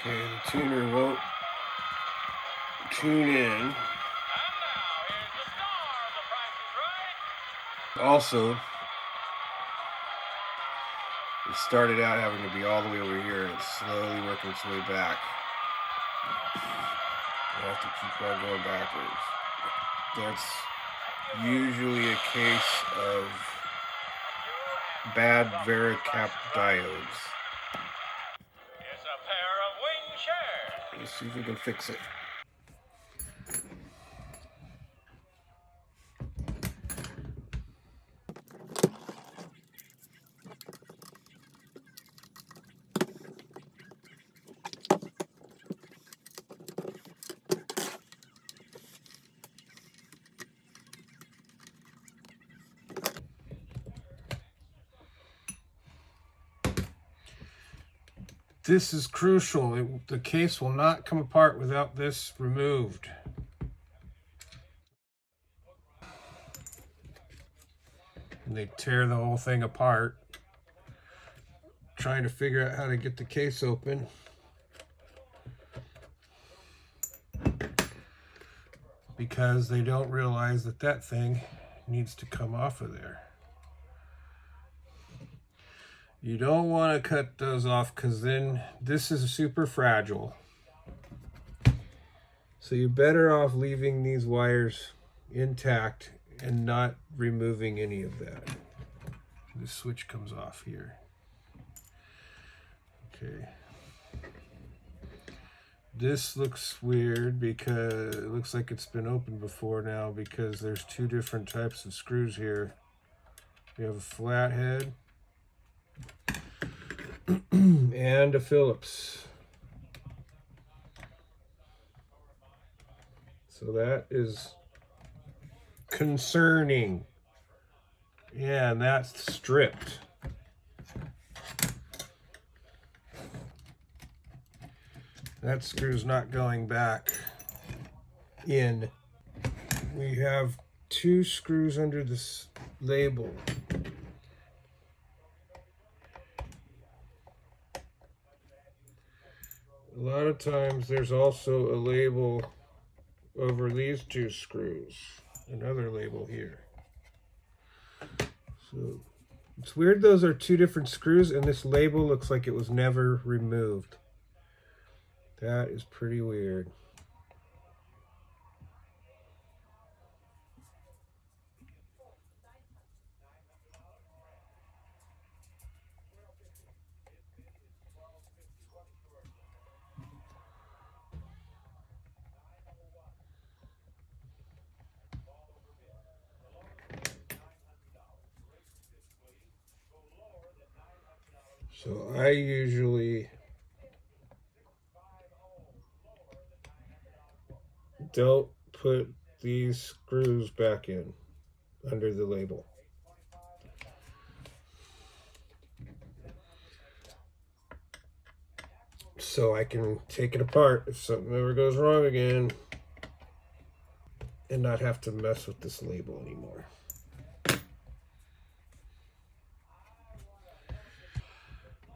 Okay, the tuner won't tune in. Also, it started out having to be all the way over here, and it's slowly working its way back. I have to keep on going backwards. That's usually a case of bad Vericap diodes. It's a pair of wing chairs. Let's see if we can fix it. This is crucial. The case will not come apart without this removed. And they tear the whole thing apart, trying to figure out how to get the case open. Because they don't realize that that thing needs to come off of there. You don't want to cut those off because then this is super fragile. So you're better off leaving these wires intact and not removing any of that. The switch comes off here. Okay. This looks weird because it looks like it's been opened before now because there's two different types of screws here. We have a flathead and a Phillips. So that is concerning. Yeah, and that's stripped. That screw's not going back in. We have two screws under this label. A lot of times there's also a label over these two screws. Another label here. So it's weird those are two different screws and this label looks like it was never removed. That is pretty weird. So I usually don't put these screws back in under the label. So I can take it apart if something ever goes wrong again and not have to mess with this label anymore.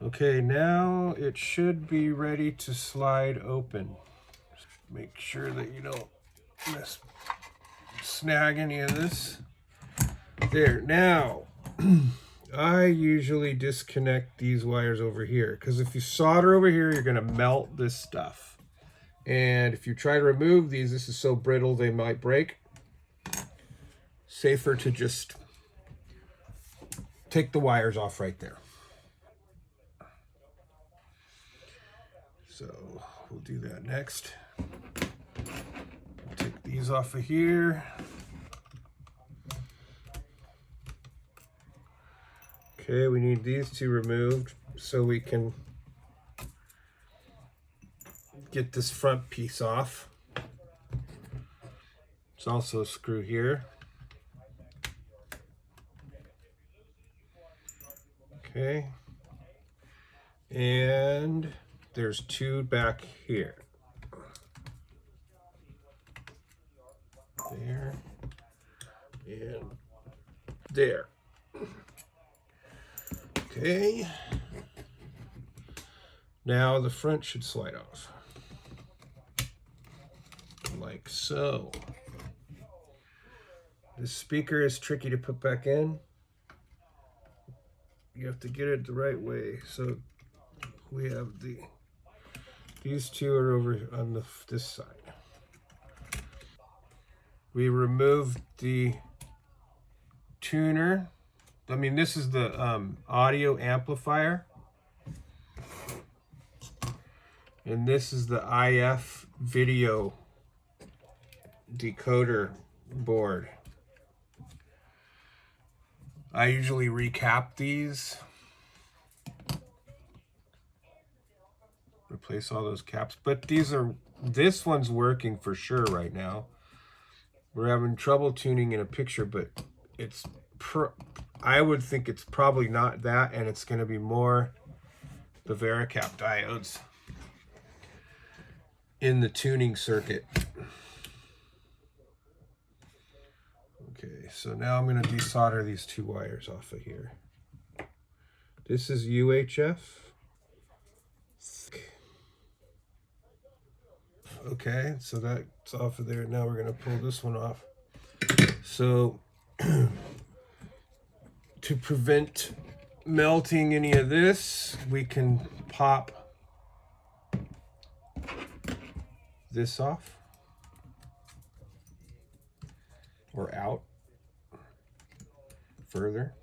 Okay, now it should be ready to slide open. Just make sure that you don't snag any of this. There, now, I usually disconnect these wires over here because if you solder over here, you're gonna melt this stuff. And if you try to remove these, this is so brittle they might break. Safer to just take the wires off right there. So we'll do that next. Take these off of here. Okay, we need these two removed so we can get this front piece off. There's also a screw here. Okay. And there's two back here. There and there. Okay. Now the front should slide off. Like so. This speaker is tricky to put back in. You have to get it the right way. So we have these two are over on this side. We removed the tuner. I mean, this is the audio amplifier. And this is the IF video decoder board. I usually recap these. Replace all those caps. But this one's working for sure right now. We're having trouble tuning in a picture, but I would think it's probably not that, and it's going to be more the Vericap diodes in the tuning circuit. Okay, so now I'm going to desolder these two wires off of here. This is UHF. Okay, so that's off of there. Now we're going to pull this one off. So to prevent melting any of this, we can pop this off or out further.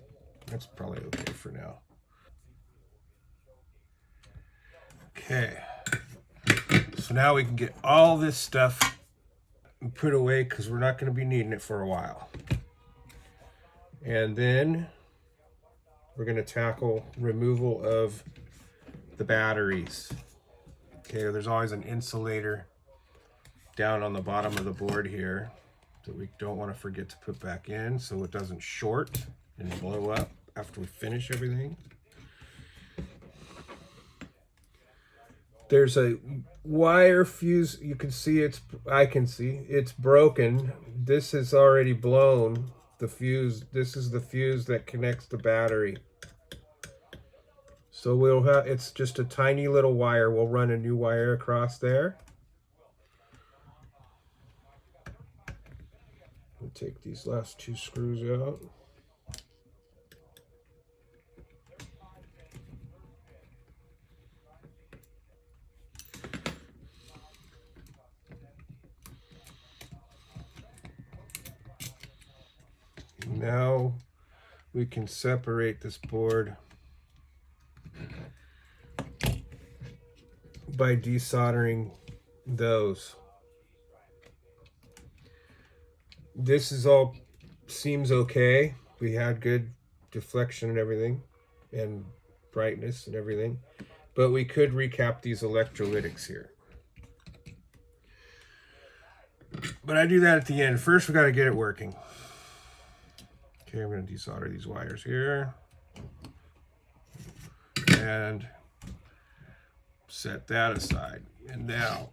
That's probably okay for now. Okay, so now we can get all this stuff and put away because we're not going to be needing it for a while. And then we're going to tackle removal of the batteries. Okay, there's always an insulator down on the bottom of the board here that we don't want to forget to put back in so it doesn't short and blow up after we finish everything. There's a wire fuse. You can see I can see it's broken. This is already blown. The fuse, this is the fuse that connects the battery. So it's just a tiny little wire. We'll run a new wire across there. We'll take these last two screws out. Now we can separate this board by desoldering those. This is all seems okay. We had good deflection and everything and brightness and everything, but we could recap these electrolytics here. But I do that at the end. First we got to get it working. Okay, I'm going to desolder these wires here and set that aside. And now,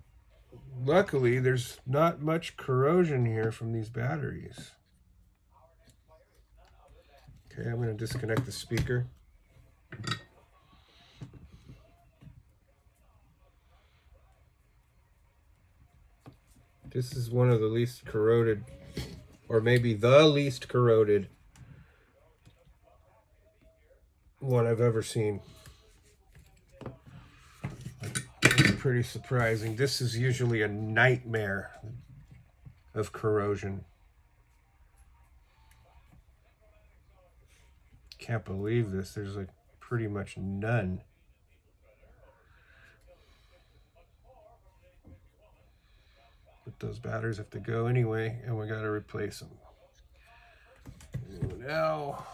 luckily, there's not much corrosion here from these batteries. Okay, I'm going to disconnect the speaker. This is one of the least corroded, or maybe the least corroded one I've ever seen. It's pretty surprising. This is usually a nightmare of corrosion. Can't believe this. There's like pretty much none. But those batteries have to go anyway, and we got to replace them. So now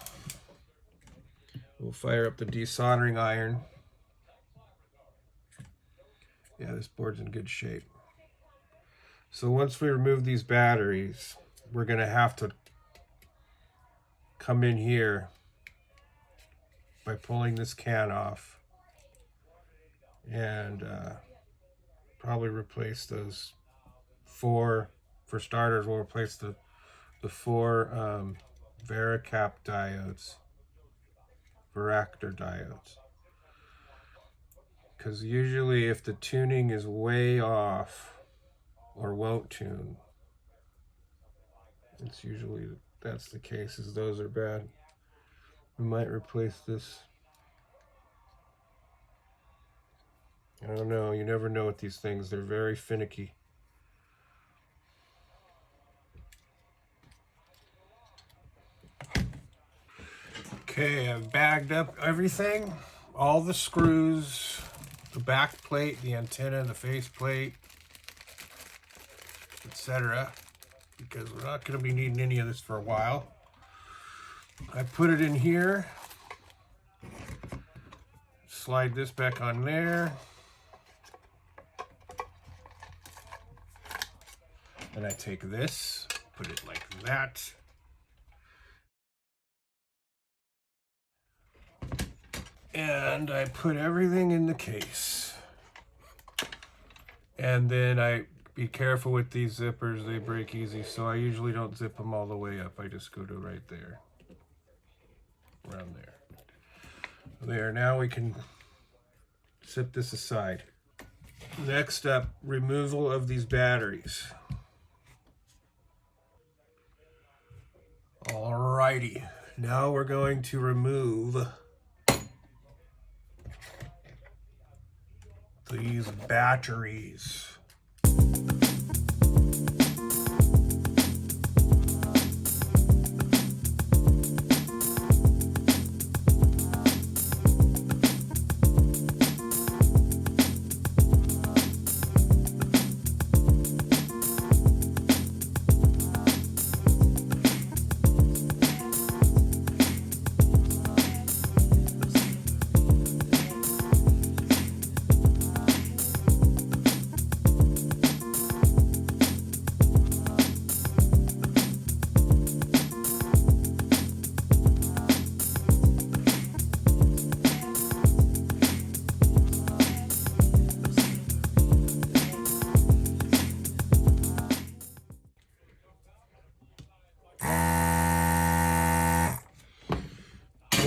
we'll fire up the desoldering iron. Yeah, this board's in good shape. So once we remove these batteries, we're going to have to come in here by pulling this can off and probably replace those four. For starters, we'll replace the four Vericap diodes, varactor diodes. because usually if the tuning is way off or won't tune, it's usually that's the case, is those are bad. We might replace this. I don't know, you never know with these things, they're very finicky. Okay, I've bagged up everything, all the screws, the back plate, the antenna, the face plate, etc., because we're not going to be needing any of this for a while. I put it in here, slide this back on there, and I take this, put it like that. And I put everything in the case. And then I be careful with these zippers, they break easy, so I usually don't zip them all the way up. I just go to right there, around there. There, now we can zip this aside. Next up, removal of these batteries. Alrighty, now we're going to remove these batteries.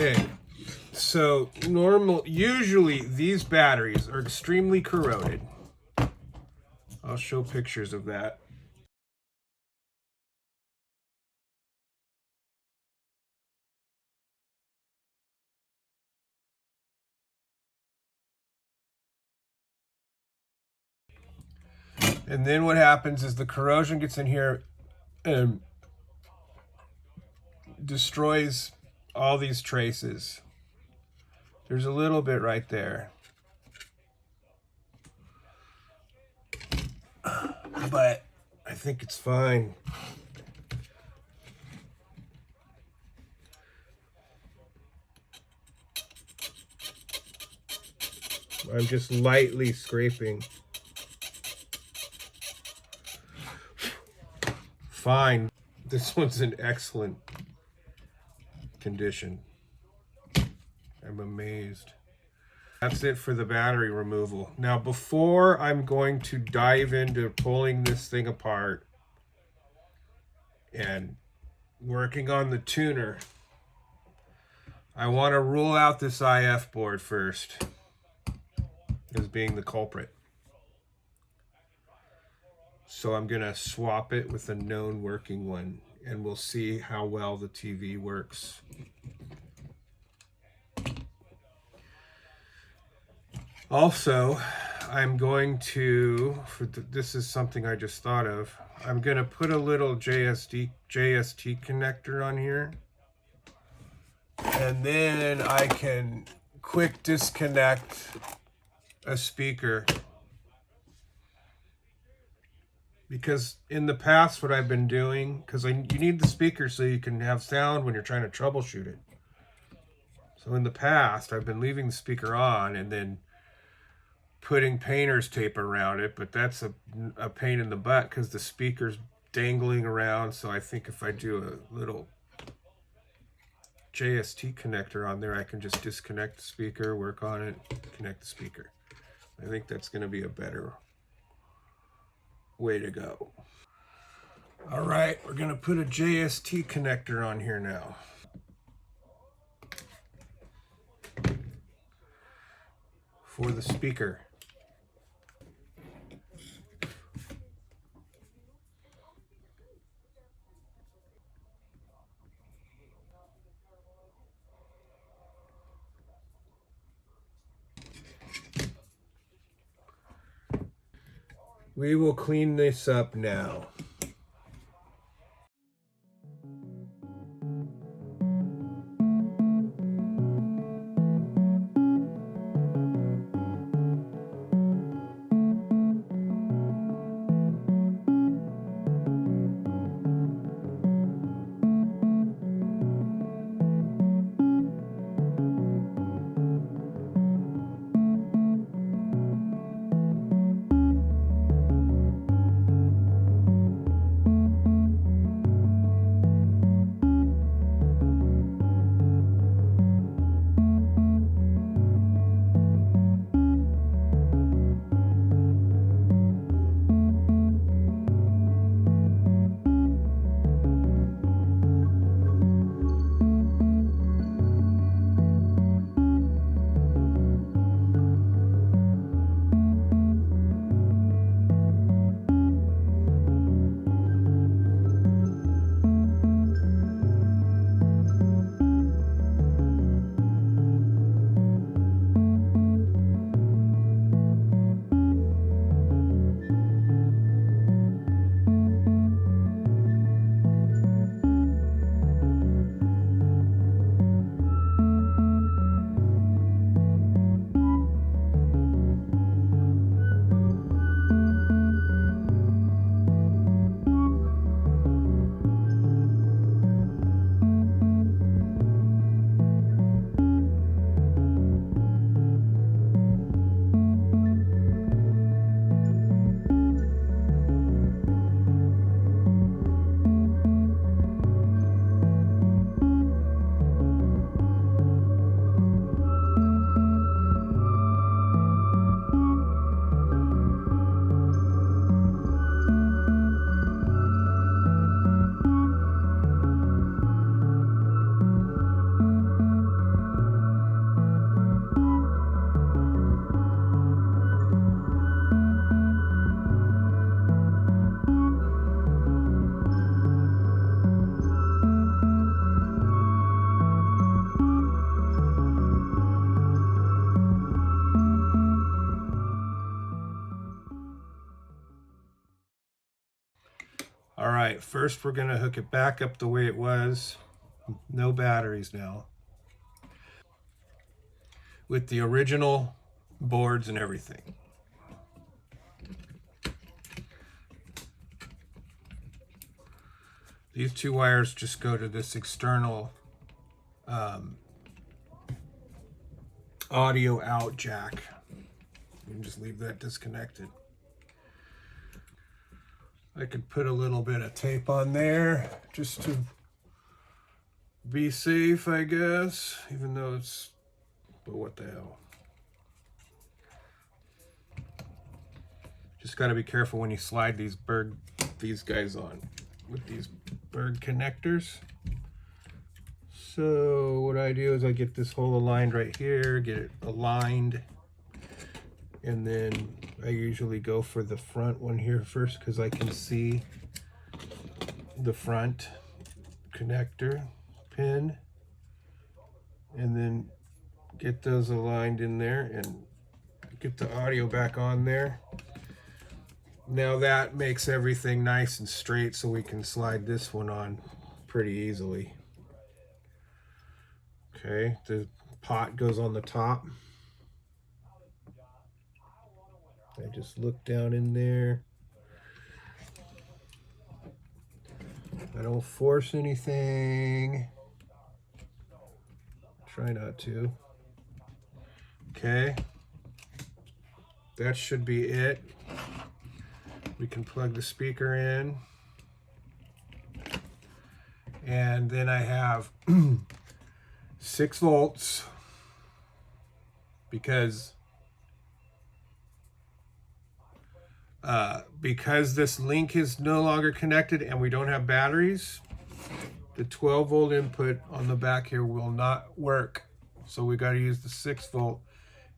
Okay, so usually these batteries are extremely corroded. I'll show pictures of that. And then what happens is the corrosion gets in here and destroys all these traces. There's a little bit right there, but I think it's fine. I'm just lightly scraping. Fine. This one's in excellent condition. I'm amazed. That's it for the battery removal. Now, before I'm going to dive into pulling this thing apart and working on the tuner, I want to rule out this IF board first as being the culprit. So I'm going to swap it with a known working one, and we'll see how well the TV works. Also, I'm going to, this is something I just thought of, I'm going to put a little JST connector on here. And then I can quick disconnect a speaker. Because in the past, what I've been doing, because you need the speaker so you can have sound when you're trying to troubleshoot it. So in the past, I've been leaving the speaker on and then putting painter's tape around it, but that's a pain in the butt because the speaker's dangling around. So I think if I do a little JST connector on there, I can just disconnect the speaker, work on it, connect the speaker. I think that's going to be a better way to go. All right, we're going to put a JST connector on here now. for the speaker. We will clean this up now. All right, first we're gonna hook it back up the way it was. No batteries now. With the original boards and everything. These two wires just go to this external audio out jack. You can just leave that disconnected. I could put a little bit of tape on there just to be safe, I guess, even though it's, but what the hell. Just got to be careful when you slide these guys on with these bird connectors. So what I do is I get this hole aligned right here, get it aligned, and then I usually go for the front one here first because I can see the front connector pin, and then get those aligned in there and get the audio back on there. Now that makes everything nice and straight, so we can slide this one on pretty easily. Okay, the pot goes on the top. I just look down in there. I don't force anything. Try not to. Okay. That should be it. We can plug the speaker in. And then I have 6 volts because this link is no longer connected and we don't have batteries, the 12 volt input on the back here will not work. So we got to use the 6 volt,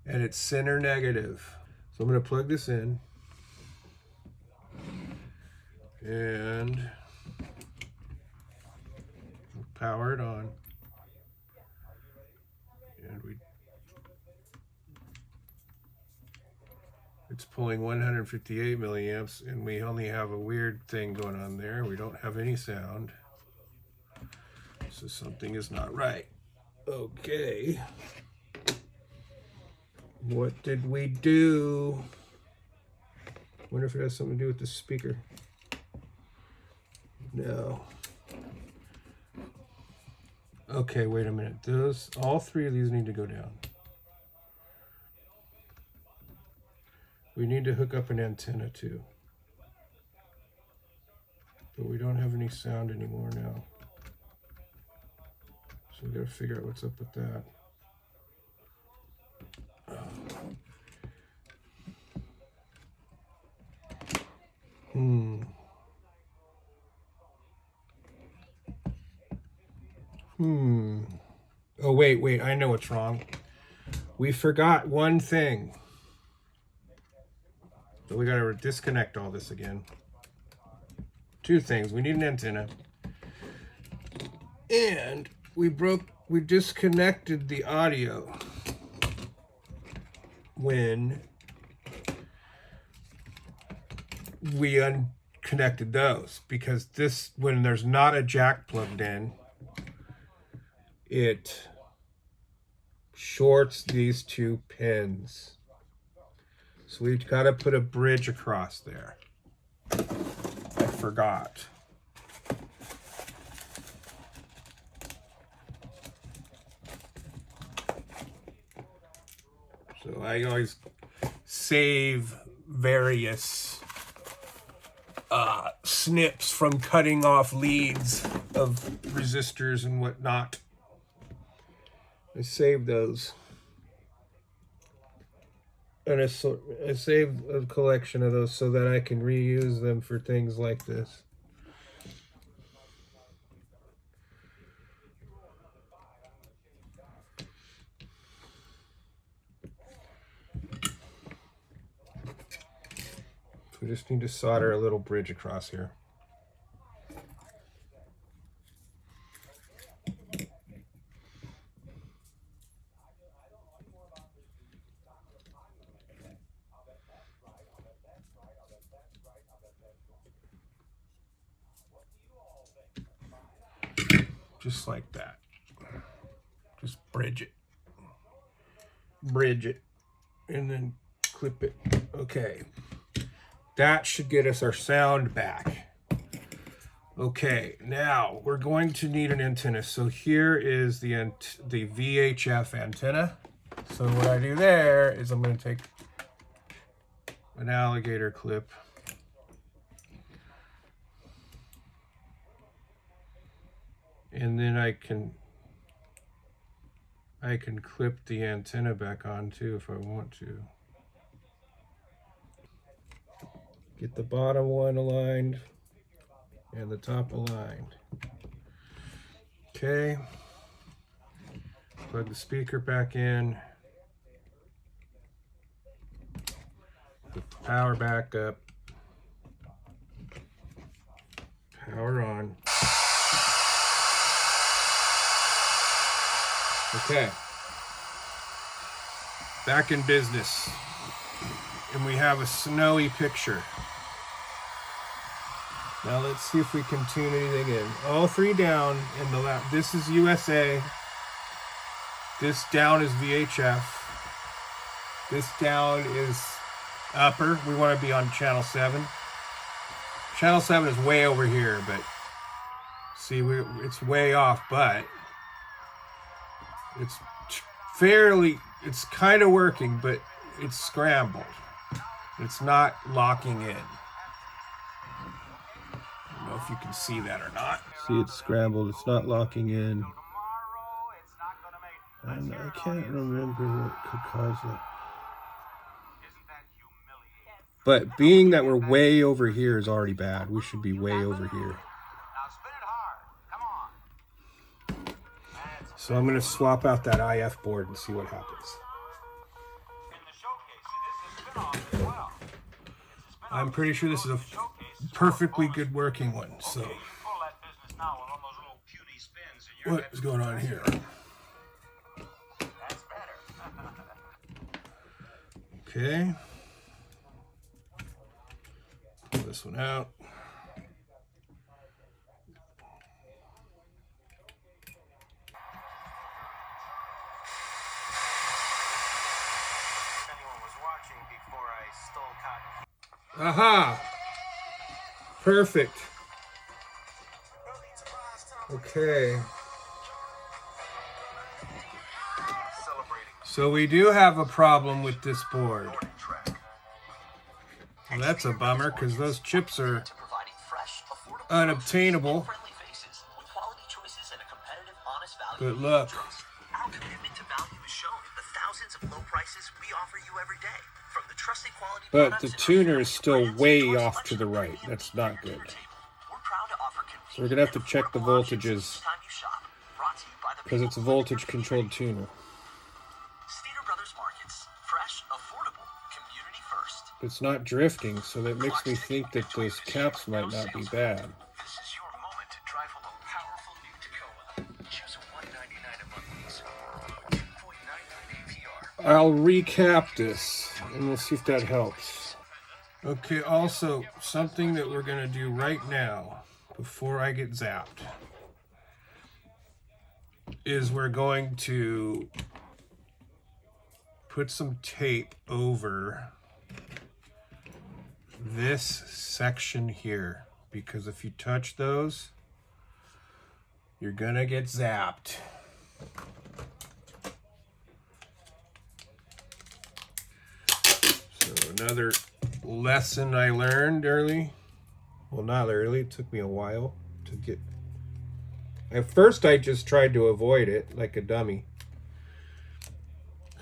and it's center negative. So I'm going to plug this in and power it on. And it's pulling 158 milliamps, and we only have a weird thing going on there. We don't have any sound. So something is not right. Okay. What did we do? Wonder if it has something to do with the speaker. No. Okay, wait a minute. All three of these need to go down. We need to hook up an antenna too. But we don't have any sound anymore now. So we gotta figure out what's up with that. Oh, wait, I know what's wrong. We forgot one thing. So we gotta disconnect all this again. Two things. We need an antenna. And we disconnected the audio when we unconnected those, because when there's not a jack plugged in, it shorts these two pins. So we've got to put a bridge across there. I forgot. So I always save various snips from cutting off leads of resistors and whatnot. I save those. And I saved a collection of those so that I can reuse them for things like this. We just need to solder a little bridge across here. Just like that. Just bridge it. Bridge it. And then clip it. Okay. That should get us our sound back. Okay, now we're going to need an antenna. So here is the VHF antenna. So what I do there is I'm going to take an alligator clip. And then I can clip the antenna back on too if I want to. Get the bottom one aligned and the top aligned. Okay. Plug the speaker back in. Put the power back up. Power on. Okay. Back in business. And we have a snowy picture. Now let's see if we can tune anything in. All three down in the left. This is USA. This down is VHF. This down is upper. We want to be on channel 7. Channel 7 is way over here, but see, it's way off, but it's it's kind of working, but it's scrambled. It's not locking in. I don't know if you can see that or not. See, it's scrambled. It's not locking in. And I can't remember what could cause that. But being that we're way over here is already bad. We should be way over here. So I'm going to swap out that IF board and see what happens. I'm pretty sure this is a perfectly good working one. So, what is going on here? Okay. Pull this one out. Aha! Perfect. Okay. So we do have a problem with this board. Well, that's a bummer because those chips are unobtainable. But look. Our commitment to value is shown in the thousands of low prices we offer you every day. From the trusted quality But the tuner is still way off to the right. That's not good. So we're going to have to check the voltages because it's a voltage controlled tuner. It's not drifting, so that makes me think that those caps might not be bad. This is your moment to drive home a powerful new Tacoma. Choose a $199 a month lease. 2.99 APR. I'll recap this, and we'll see if that helps. Okay, also, something that we're going to do right now, before I get zapped, is we're going to put some tape over this section here, because if you touch those, you're gonna get zapped. So another lesson I learned early. Well, not early, it took me a while to get. At first I just tried to avoid it like a dummy.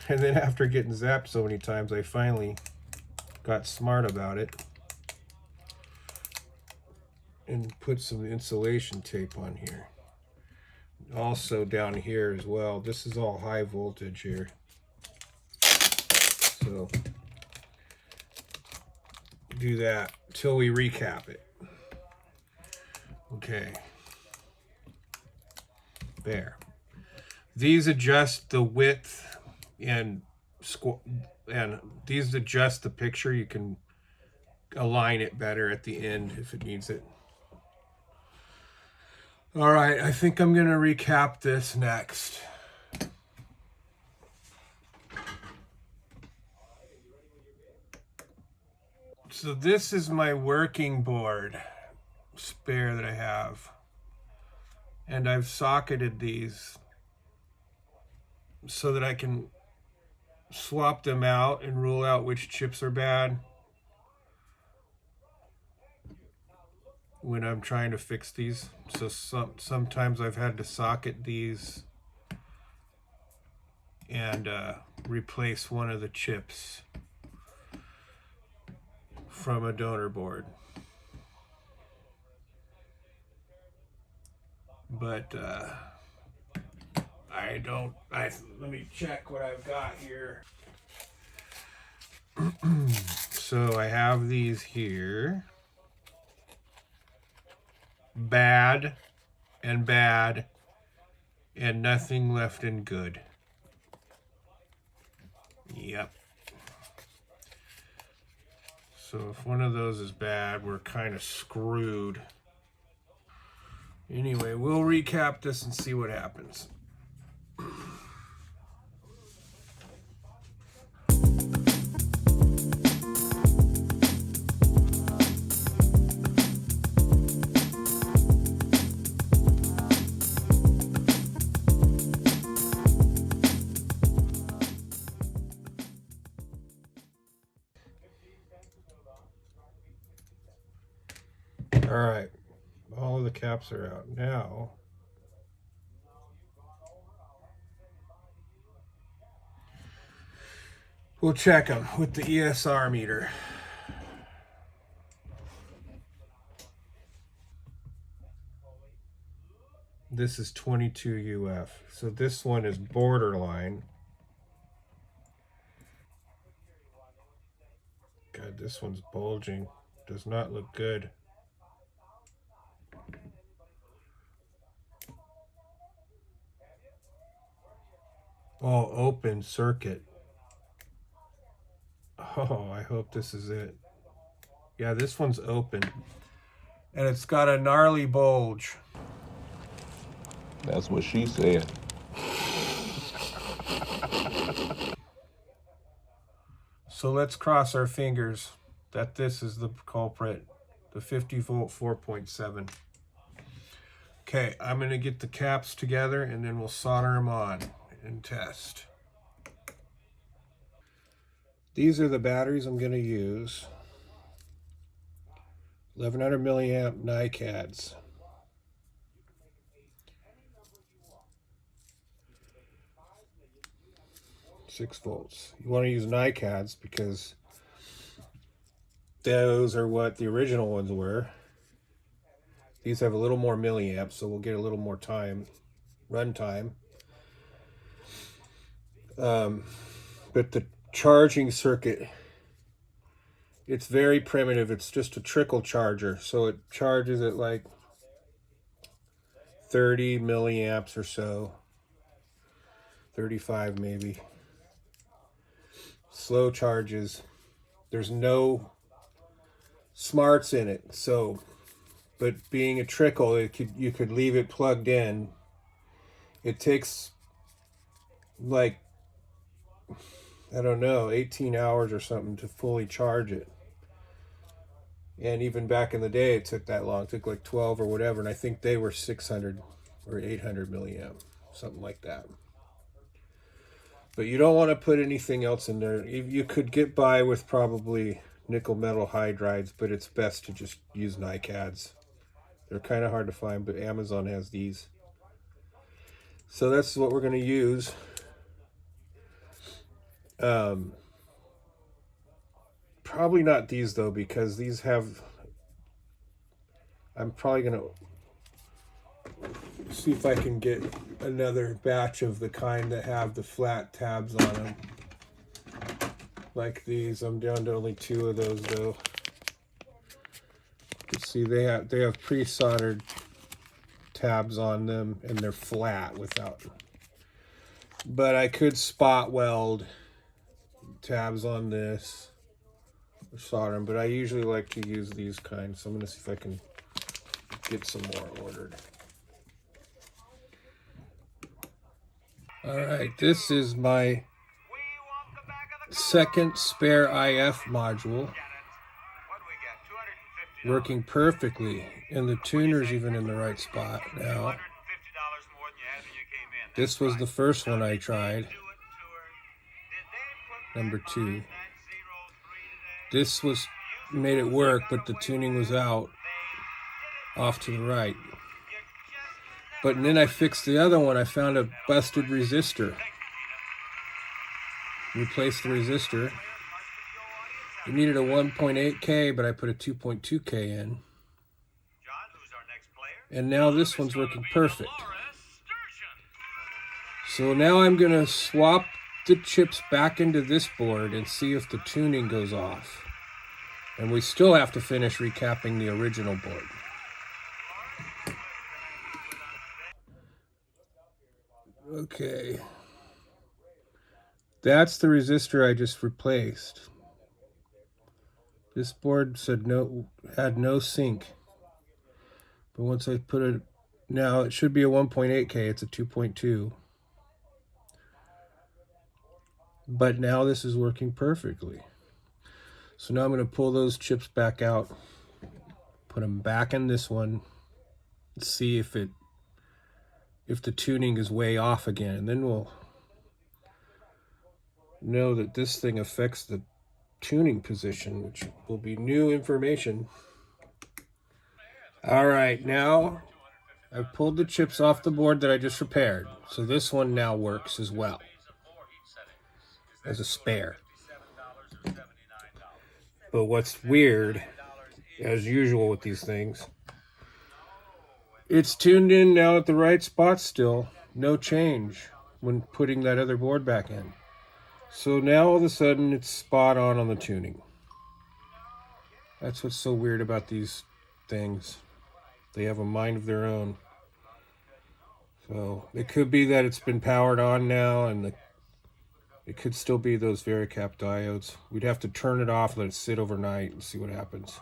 And then after getting zapped so many times, I finally got smart about it and put some insulation tape on here. Also down here as well. This is all high voltage here. So do that till we recap it. Okay. There. These adjust the width and these adjust the picture. You can align it better at the end if it needs it. All right, I think I'm gonna recap this next. So this is my working board spare that I have. And I've socketed these so that I can swap them out and rule out which chips are bad when I'm trying to fix these. So sometimes I've had to socket these and replace one of the chips from a donor board. But let me check what I've got here. So I have these here. Bad and nothing left in good. Yep. So if one of those is bad, we're kind of screwed. Anyway, we'll recap this and see what happens. All right, all of the caps are out now. We'll check them with the ESR meter. This is 22 UF, so this one is borderline. God, this one's bulging. Does not look good. Oh, open circuit. Oh, I hope this is it. Yeah, this one's open. And it's got a gnarly bulge. That's what she said. So let's cross our fingers that this is the culprit. The 50 volt 4.7. Okay, I'm going to get the caps together and then we'll solder them on and test. These are the batteries I'm going to use. 1100 milliamp NiCads. 6 volts. You want to use NiCads because those are what the original ones were. These have a little more milliamps, so we'll get a little more time, run time. But the charging circuit, it's very primitive. It's just a trickle charger, so it charges at like 30 milliamps or so, 35 maybe. Slow charges. There's no smarts in it, so, but being a trickle, you could leave it plugged in. It takes like, I don't know, 18 hours or something to fully charge it. And even back in the day, it took that long. It took like 12 or whatever, and I think they were 600 or 800 milliamp, something like that. But you don't want to put anything else in there. You could get by with probably nickel metal hydrides, but it's best to just use NiCads. They're kind of hard to find, but Amazon has these. So that's what we're going to use. Probably not these though, because these have, I'm probably going to see if I can get another batch of the kind that have the flat tabs on them. Like these. I'm down to only 2 of those though. You can see they have pre-soldered tabs on them and they're flat without. But I could spot weld tabs on this or solder them, but I usually like to use these kinds. So I'm going to see if I can get some more ordered. All right, this is my second spare IF module, working perfectly, and the tuner's even in the right spot now. This was the first one I tried, number 2. This made it work, but the tuning was out, off to the right. But then I fixed the other one. I found a busted resistor. Replaced the resistor. It needed a 1.8K, but I put a 2.2K in. And now this one's working perfect. So now I'm going to swap the chips back into this board and see if the tuning goes off. And we still have to finish recapping the original board. Okay, that's the resistor I just replaced. This board said had no sync, but once I put it, now it should be a 1.8K, it's a 2.2. But now this is working perfectly. So now I'm going to pull those chips back out, put them back in this one, see if the tuning is way off again, and then we'll know that this thing affects the tuning position, which will be new information. All right, now I've pulled the chips off the board that I just repaired, so this one now works as well as a spare. But what's weird, as usual with these things, it's tuned in now at the right spot still. No change when putting that other board back in. So now all of a sudden it's spot on the tuning. That's what's so weird about these things. They have a mind of their own. So it could be that it's been powered on now, and it could still be those varicap diodes. We'd have to turn it off, let it sit overnight, and see what happens.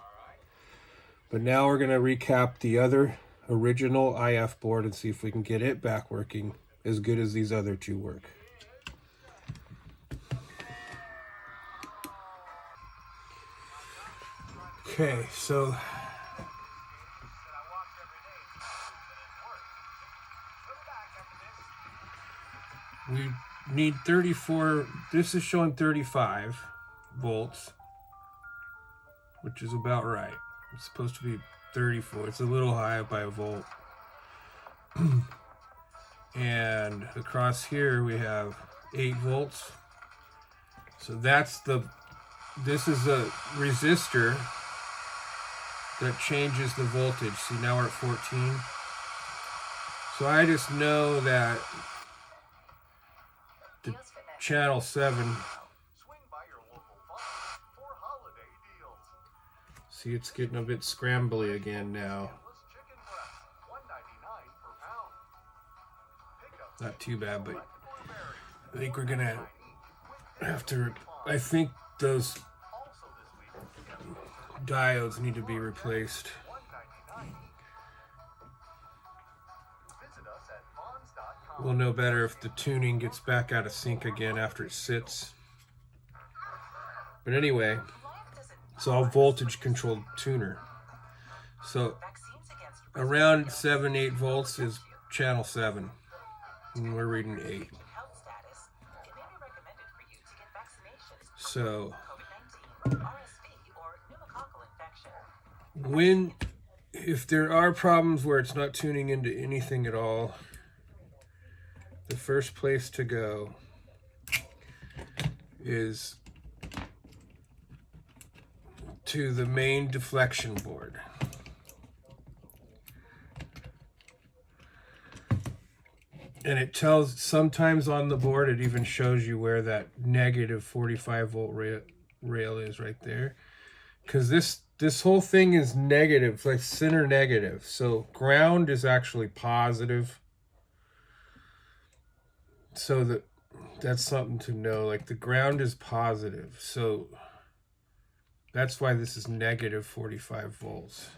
But now we're going to recap the other original IF board and see if we can get it back working as good as these other two work. Okay, so we need 34, this is showing 35 volts, which is about right. It's supposed to be 34. It's a little high by a volt. And across here we have 8 volts. So this is a resistor that changes the voltage. See, now we're at 14. So I just know that the channel 7, see, it's getting a bit scrambly again now. Not too bad, but I think we're gonna have to, I think those diodes need to be replaced. We'll know better if the tuning gets back out of sync again after it sits. But anyway, it's all voltage controlled tuner. So around 7-8 volts is channel 7. And we're reading 8. So if there are problems where it's not tuning into anything at all, the first place to go is to the main deflection board. And it tells, sometimes on the board it even shows you where that negative 45 volt rail is right there. Because this whole thing is negative, like center negative. So ground is actually positive. So that's something to know. Like the ground is positive. So that's why this is negative 45 volts.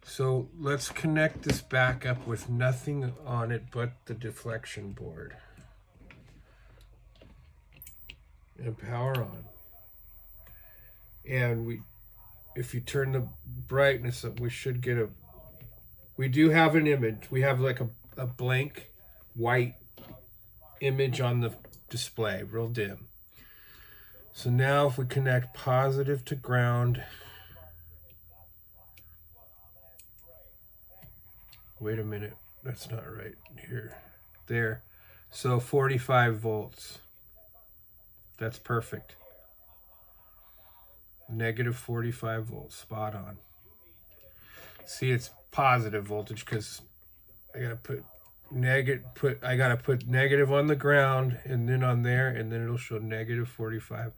So let's connect this back up with nothing on it but the deflection board. And power on. And if you turn the brightness up, we should get we do have an image. We have like a blank white image on the display, real dim. So now if we connect positive to ground, wait a minute, that's not right here. There. So 45 volts. That's perfect. Negative 45 volts, spot on. See, it's positive voltage because I gotta put negative on the ground and then on there, and then it'll show negative 45.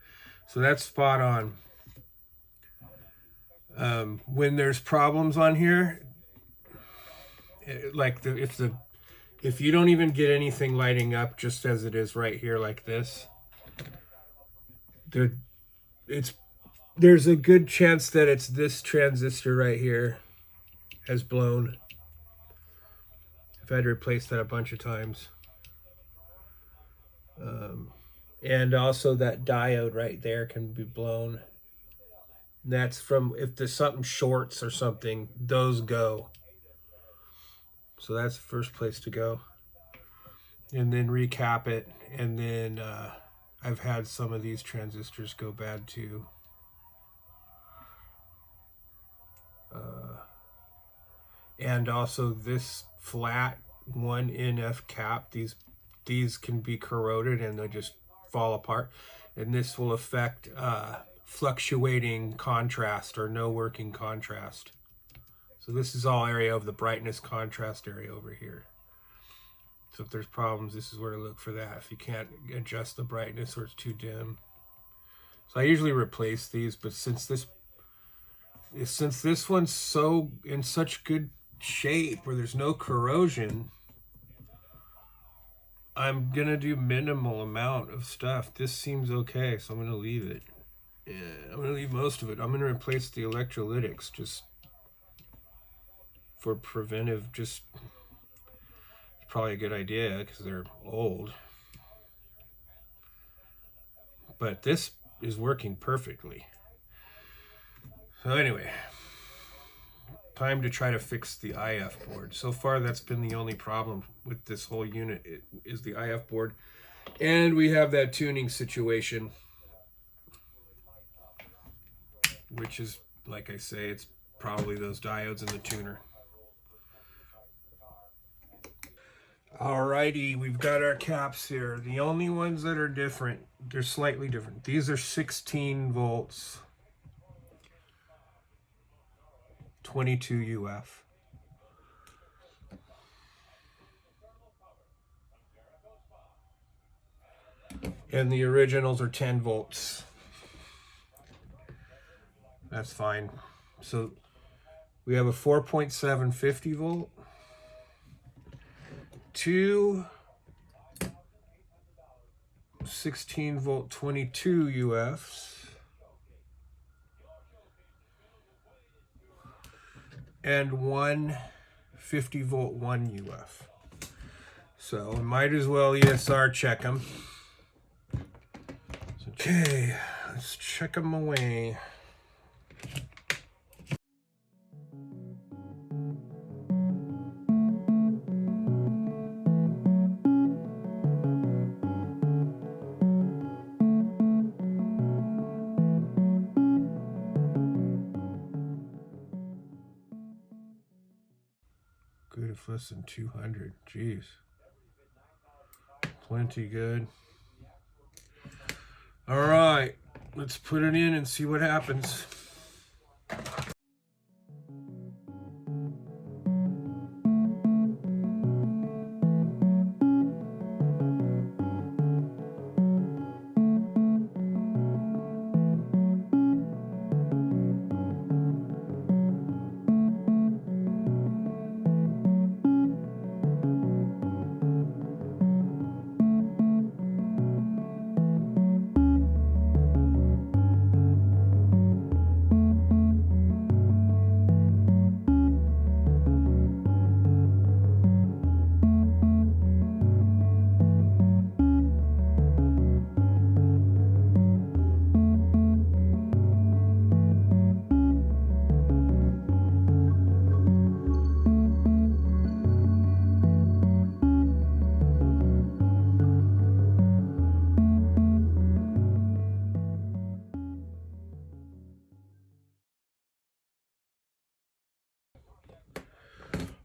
So that's spot on. When there's problems on here, like if you don't even get anything lighting up just as it is right here like this, there's a good chance that it's this transistor right here has blown. I've had to replace that a bunch of times. And also that diode right there can be blown. And that's from, if there's something shorts or something, those go. So that's the first place to go. And then recap it. And then I've had some of these transistors go bad too. And also this flat 1NF cap, these can be corroded and they just fall apart. And this will affect fluctuating contrast or no working contrast. So this is all area of the brightness contrast area over here. So if there's problems, this is where to look for that. If you can't adjust the brightness or it's too dim. So I usually replace these, but since this since this one's so in such good shape where there's no corrosion, I'm gonna do minimal amount of stuff. This seems okay, so I'm gonna leave it. Yeah, I'm gonna leave most of it. I'm gonna replace the electrolytics just for preventive. Just probably a good idea because they're old. But this is working perfectly. So anyway, time to try to fix the IF board. So far, that's been the only problem with this whole unit is the IF board. And we have that tuning situation, which is, like I say, it's probably those diodes in the tuner. Alrighty, we've got our caps here. The only ones that are different, they're slightly different. These are 16 volts, 22 UF. And the originals are 10 volts. That's fine. So we have a 4.7 50 volt, two 16 volt 22 UFs, and one 50 volt 1 UF. So we might as well ESR check them. Okay, let's check them away. Good if less than 200. Jeez. Plenty good. All right, let's put it in and see what happens.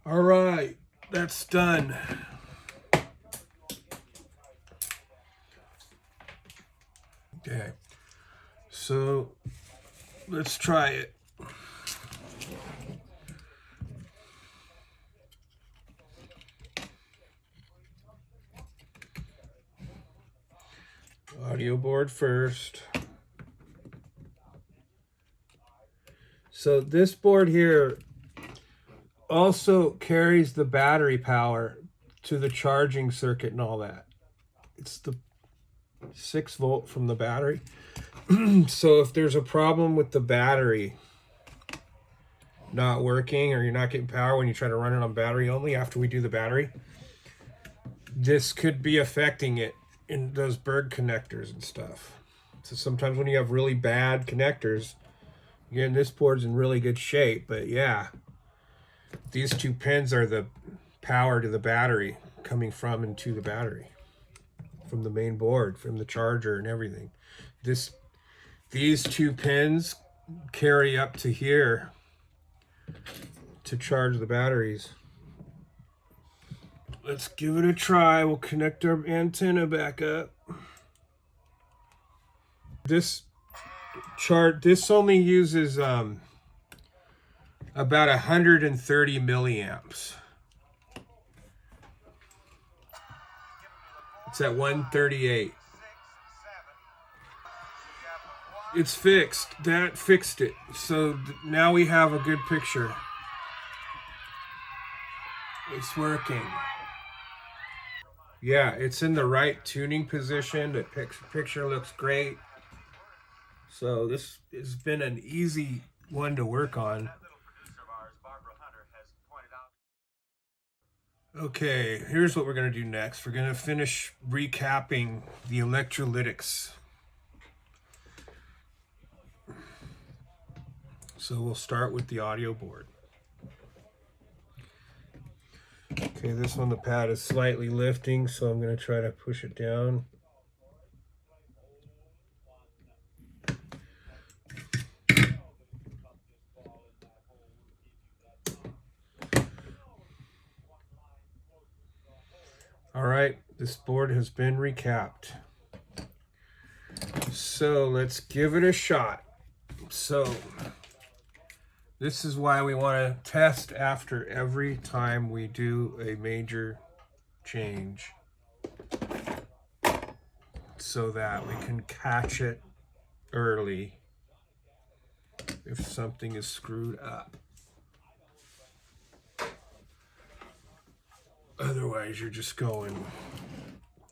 All right, that's done. Okay, so let's try it. Audio board first. So this board here also carries the battery power to the charging circuit and all that. It's the 6 volt from the battery. So if there's a problem with the battery not working or you're not getting power when you try to run it on battery only after we do the battery, this could be affecting it in those Berg connectors and stuff. So sometimes when you have really bad connectors, again, this board's in really good shape, but yeah, these two pins are the power to the battery coming from and to the battery from the main board, from the charger and everything. These two pins carry up to here to charge the batteries. Let's give it a try. We'll connect our antenna back up. This only uses about 130 milliamps. It's at 138. it's fixed. That fixed it. So now we have a good picture. It's working. Yeah, it's in the right tuning position. The picture looks great. So this has been an easy one to work on. Okay, here's what we're going to do next. We're going to finish recapping the electrolytics. So we'll start with the audio board. Okay, this one, the pad is slightly lifting, so I'm going to try to push it down. All right, this board has been recapped. So let's give it a shot. So this is why we want to test after every time we do a major change, so that we can catch it early if something is screwed up. Otherwise, you're just going,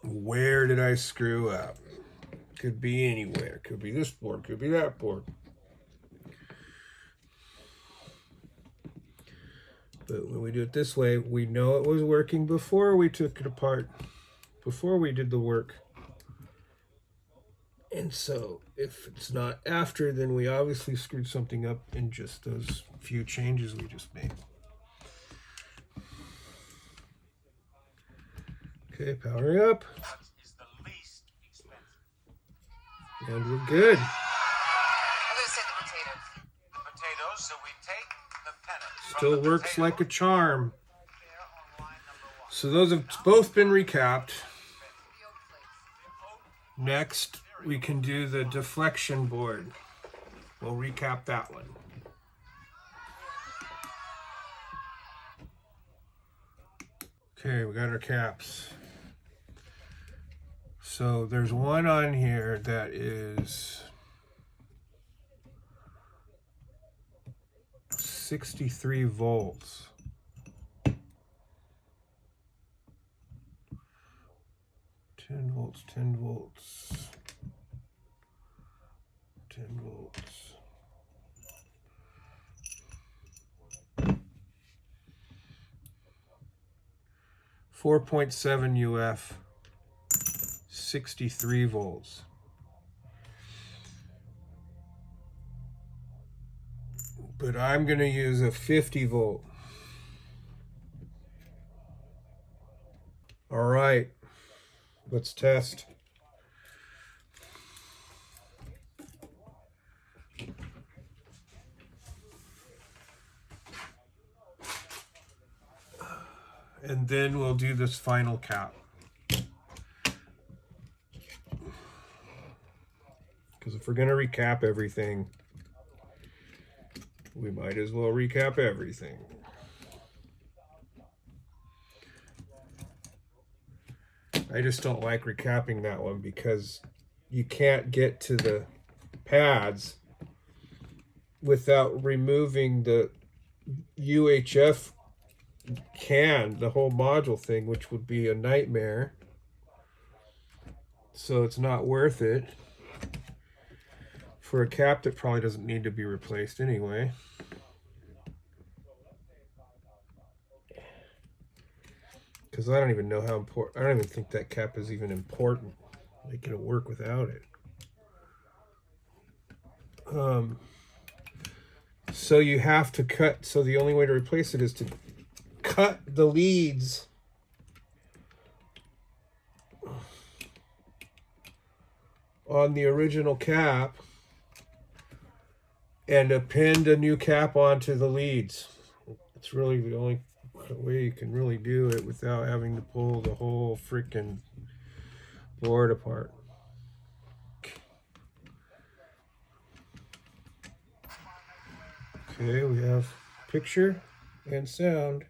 where did I screw up? Could be anywhere. Could be this board, could be that board. But when we do it this way, we know it was working before we took it apart, before we did the work. And so if it's not after, then we obviously screwed something up in just those few changes we just made. Okay, powering up. And we're good. I'm gonna say the potatoes. Potatoes, so we take the pennant. Still works like a charm. So those have both been recapped. Next, we can do the deflection board. We'll recap that one. Okay, we got our caps. So there's one on here that is 63 volts. 10 volts, 10 volts, 10 volts. 4.7 UF, 63 volts. But I'm going to use a 50 volt. All right, let's test. And then we'll do this final cap. Because if we're going to recap everything, we might as well recap everything. I just don't like recapping that one because you can't get to the pads without removing the UHF can, the whole module thing, which would be a nightmare. So it's not worth it for a cap that probably doesn't need to be replaced anyway. Because I don't even know how important, I don't even think that cap is even important. Like, it'll work without it. So you have to cut, so the only way to replace it is to cut the leads on the original cap and append a new cap onto the leads. It's really the only way you can really do it without having to pull the whole freaking board apart. Okay, we have picture and sound.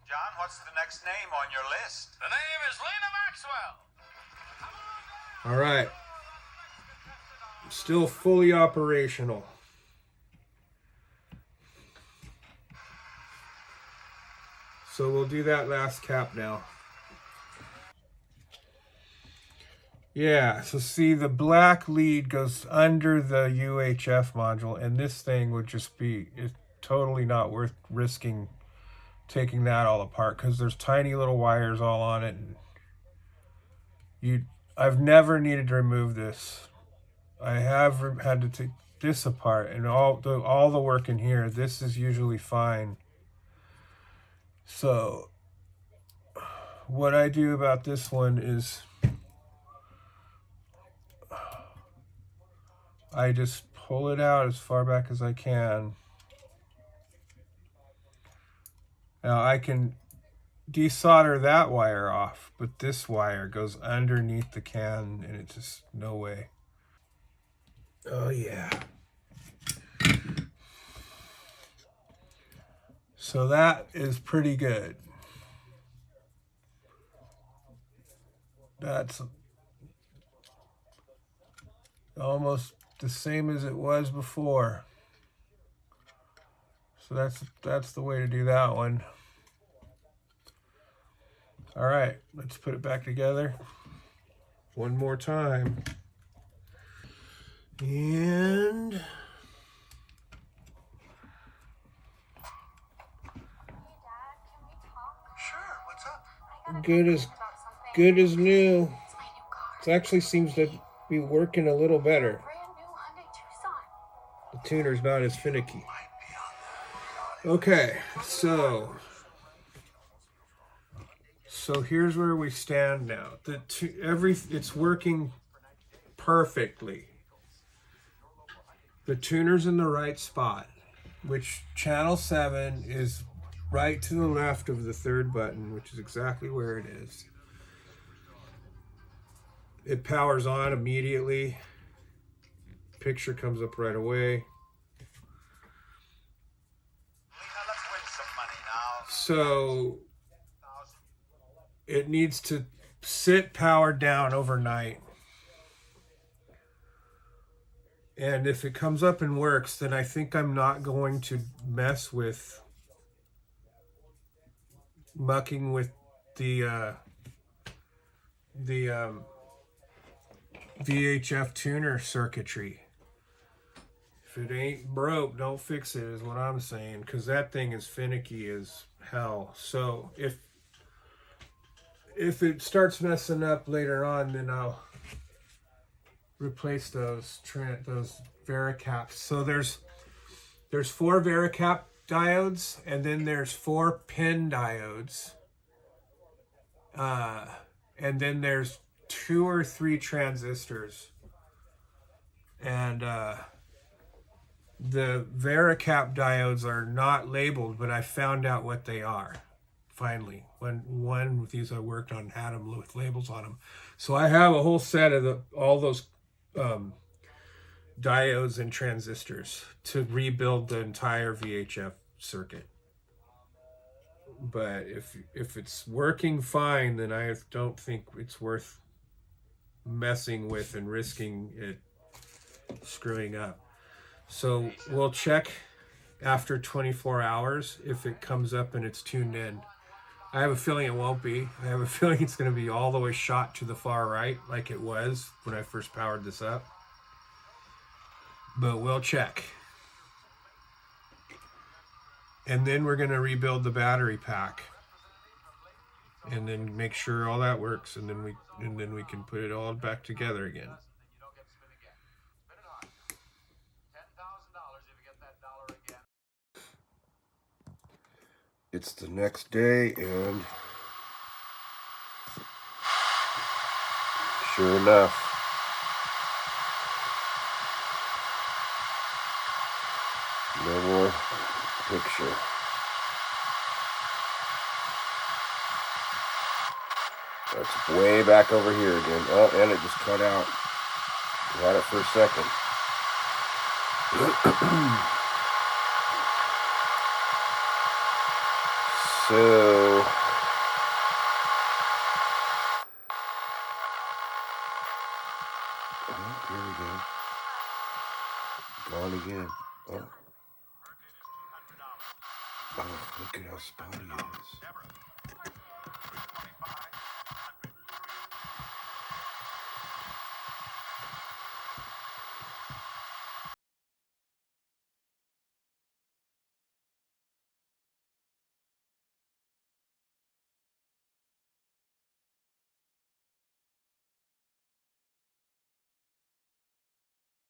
John, what's the next name on your list? The name is Lena Maxwell. All right. Still fully operational. So we'll do that last cap now. Yeah, so see, the black lead goes under the UHF module, and this thing would just be totally not worth risking taking that all apart, because there's tiny little wires all on it. And I've never needed to remove this. I have had to take this apart, and all the work in here. This is usually fine. So what I do about this one is I just pull it out as far back as I can. Now I can desolder that wire off, but this wire goes underneath the can, and it's just no way. Oh yeah. So that is pretty good. That's almost the same as it was before. So that's the way to do that one. All right, let's put it back together one more time. And Sure, what's up? good as new. It actually seems to be working a little better. The tuner's not as finicky. Okay, so here's where we stand now. It's working perfectly. The tuner's in the right spot, which channel 7 is right to the left of the third button, which is exactly where it is. It powers on immediately. Picture comes up right away. So it needs to sit powered down overnight. And if it comes up and works, then I think I'm not going to mess with mucking with the VHF tuner circuitry. If it ain't broke, don't fix it, is what I'm saying, because that thing is finicky as hell. So if it starts messing up later on, then I'll replace those Vericaps. So there's 4 Vericap diodes, and then there's 4 pin diodes, and then there's 2 or 3 transistors. And the Vericap diodes are not labeled, but I found out what they are finally. When one with these I worked on had them with labels on them. So I have a whole set of all those diodes and transistors to rebuild the entire VHF circuit. But if it's working fine, then I don't think it's worth messing with and risking it screwing up. So we'll check after 24 hours if it comes up and it's tuned in. I have a feeling it won't be. I have a feeling it's going to be all the way shot to the far right like it was when I first powered this up. But we'll check. And then we're going to rebuild the battery pack. And then make sure all that works, and then we can put it all back together again. It's the next day, and sure enough, no more picture. That's way back over here again. Oh, and it just cut out. We had it for a second. So here we go. Gone again. Oh. Oh, look at how spotty it is.